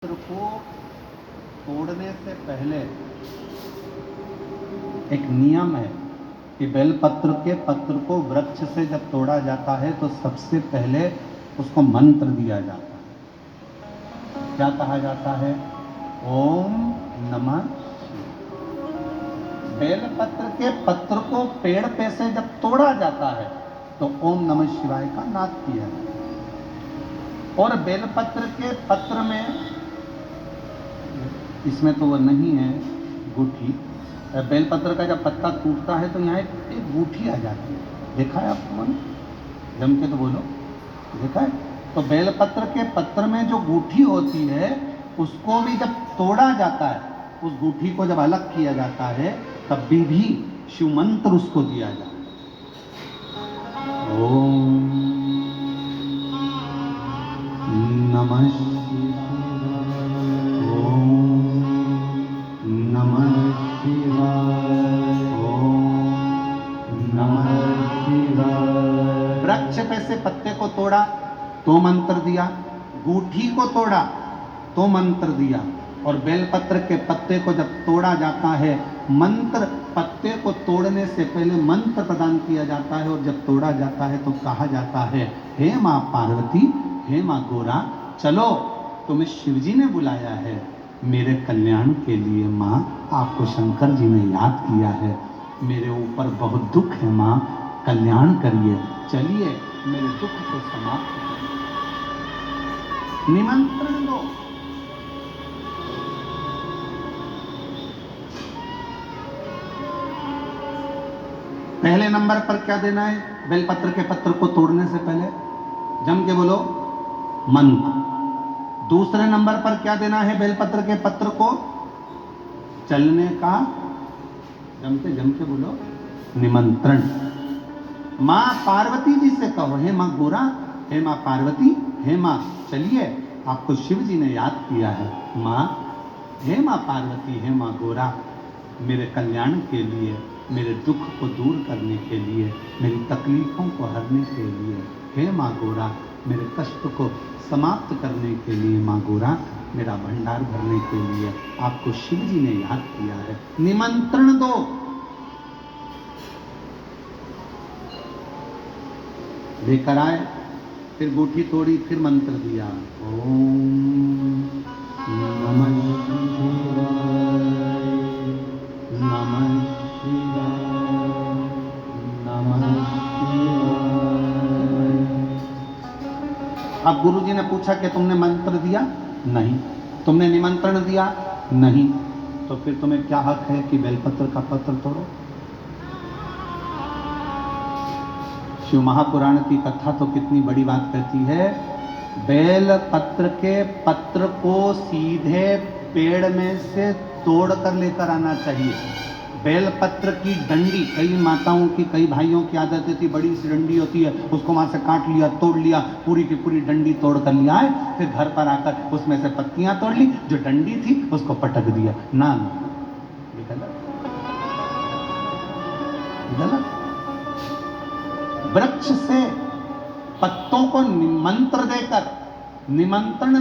पत्र को तोड़ने से पहले एक नियम है कि बेलपत्र के पत्र को वृक्ष से जब तोड़ा जाता है तो सबसे पहले उसको मंत्र दिया जाता है। क्या कहा जाता है? ओम नमः शिवाय। बेलपत्र के पत्र को पेड़ पे से जब तोड़ा जाता है तो ओम नमः शिवाय का नाद किया जाता है। और बेलपत्र के पत्र में, इसमें तो वो नहीं है गूठी, बेलपत्र का जब पत्ता टूटता है तो यहाँ एक गूठी आ जाती है। देखा है आपको? मन जम के तो बोलो, देखा है? तो बेलपत्र के पत्र में जो गूठी होती है उसको भी जब तोड़ा जाता है, उस गूठी को जब अलग किया जाता है तब भी शिव मंत्र उसको दिया जाता है। ओम नमः शिवाय, ओम नमः शिवाय, ओम नमः शिवाय। वृक्ष पे से पत्ते को तोड़ा तो मंत्र दिया, गूठी को तोड़ा तो मंत्र दिया, और बेलपत्र के पत्ते को जब तोड़ा जाता है, मंत्र पत्ते को तोड़ने से पहले मंत्र प्रदान किया जाता है, और जब तोड़ा जाता है तो कहा जाता है, हे माँ पार्वती, हे माँ गोरा, चलो तुम्हें शिवजी ने बुलाया है मेरे कल्याण के लिए। माँ, आपको शंकर जी ने याद किया है, मेरे ऊपर बहुत दुख है माँ, कल्याण करिए, चलिए मेरे दुख को समाप्त करिए, निमंत्रण दो। पहले नंबर पर क्या देना है? बेलपत्र के पत्र को तोड़ने से पहले जम के बोलो मंत्र। दूसरे नंबर पर क्या देना है? बेलपत्र के पत्र को चलने का, जम के बोलो, निमंत्रण। माँ पार्वती जी से कहो, हे माँ गोरा, हे माँ पार्वती, हे माँ चलिए, आपको शिव जी ने याद किया है। माँ, हे माँ पार्वती, हे माँ गोरा, मेरे कल्याण के लिए, मेरे दुख को दूर करने के लिए, मेरी तकलीफों को हरने के लिए, हे माँ गोरा, मेरे कष्ट को समाप्त करने के लिए, माँ गोरा, मेरा भंडार भरने के लिए आपको शिव जी ने याद किया है, निमंत्रण दो। लेकर आए, फिर गूठी तोड़ी, फिर मंत्र दिया, ओम नमः शिवाय, नमः शिवाय, नमः शिवाय। अब गुरुजी ने पूछा कि तुमने मंत्र दिया? नहीं। तुमने निमंत्रण दिया? नहीं। तो फिर तुम्हें क्या हक है कि बेलपत्र का पत्र तोड़ो? शिव महापुराण की कथा तो कितनी बड़ी बात कहती है, बेल पत्र के पत्र को सीधे पेड़ में से तोड़ कर लेकर आना चाहिए। बेल पत्र की डंडी, कई माताओं की, कई भाइयों की आदत होती, बड़ी सी डंडी होती है, उसको वहां से काट लिया, तोड़ लिया, पूरी की पूरी डंडी तोड़ कर लिया है, फिर घर पर आकर उसमें से पत्तियां तोड़ ली, जो डंडी थी उसको पटक दिया। ना, ये गलत। वृक्ष से पत्तों को निमंत्रण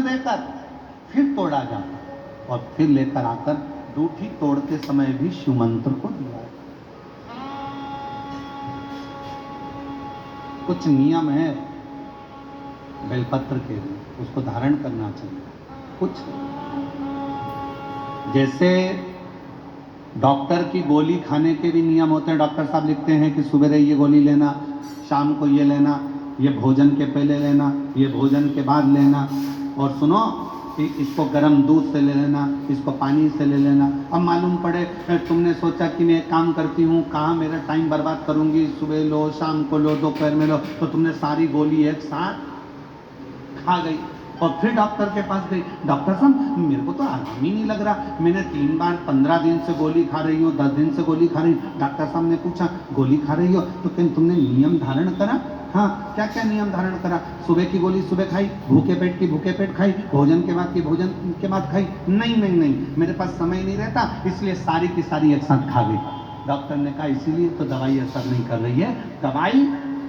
देकर फिर तोड़ा जाता, और फिर लेकर आकर गूठी तोड़ते समय भी शिव मंत्र को दिया। कुछ नियम है बेलपत्र के लिए, उसको धारण करना चाहिए। कुछ जैसे डॉक्टर की गोली खाने के भी नियम होते हैं। डॉक्टर साहब लिखते हैं कि सुबह ये गोली लेना, शाम को ये लेना, ये भोजन के पहले लेना, ये भोजन के बाद लेना, और सुनो, इसको गर्म दूध से ले लेना, इसको पानी से ले लेना। अब मालूम पड़े तुमने सोचा कि मैं एक काम करती हूँ, कहाँ मेरा टाइम बर्बाद करूँगी, सुबह लो, शाम को लो, दोपहर में लो, तो तुमने सारी गोली एक साथ खा गई, और फिर डॉक्टर के पास गई, डॉक्टर साहब मेरे को तो आराम ही नहीं लग रहा, मैंने 3 बार 15 दिन से गोली खा रही हूँ, 10 दिन से गोली खा रही हूँ। डॉक्टर साहब ने पूछा, गोली खा रही हो तो क्या तुमने नियम धारण करा? हाँ, क्या क्या नियम धारण करा? सुबह की गोली सुबह खाई, भूखे पेट की भूखे पेट खाई, भोजन के बाद की भोजन के बाद खाई? नहीं नहीं नहीं, मेरे पास समय नहीं रहता, इसलिए सारी की सारी एक साथ खा गई। डॉक्टर ने कहा, इसीलिए तो दवाई असर नहीं कर रही है। दवाई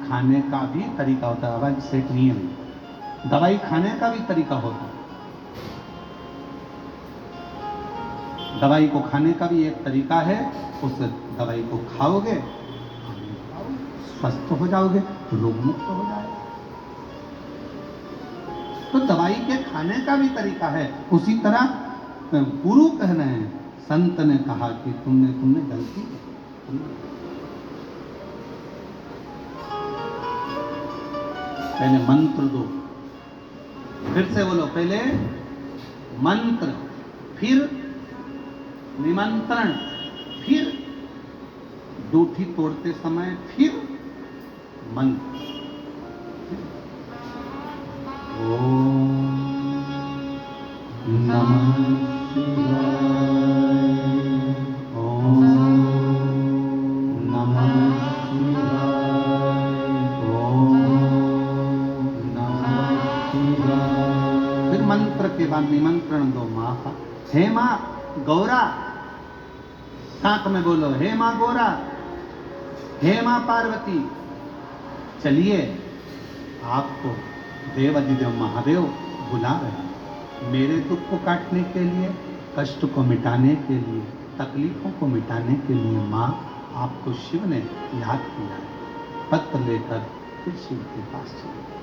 खाने का भी तरीका होता है, दवाई सेट नहीं है, दवाई खाने का भी तरीका होता है। दवाई को खाने का भी एक तरीका है, उस दवाई को खाओगे स्वस्थ हो जाओगे, रोग मुक्त हो जाएगा। तो दवाई के खाने का भी तरीका है। उसी तरह गुरु कह रहे हैं, संत ने कहा कि तुमने गलती की। पहले मंत्र दो, फिर से बोलो, पहले मंत्र, फिर निमंत्रण, फिर दूठी तोड़ते समय फिर मंत्र। ओम नमः शिवाय, ओम नमः शिवाय, ओम नमः शिवाय। फिर मंत्र के बाद निमंत्रण दो माँ का। हे माँ गौरा, साथ में बोलो, हे माँ गौरा, हे माँ पार्वती, चलिए आपको देवाधिदेव महादेव बुला रहे हैं मेरे दुख को काटने के लिए, कष्ट को मिटाने के लिए, तकलीफों को मिटाने के लिए। माँ आपको शिव ने याद किया है। पत्र लेकर फिर शिव के पास चले।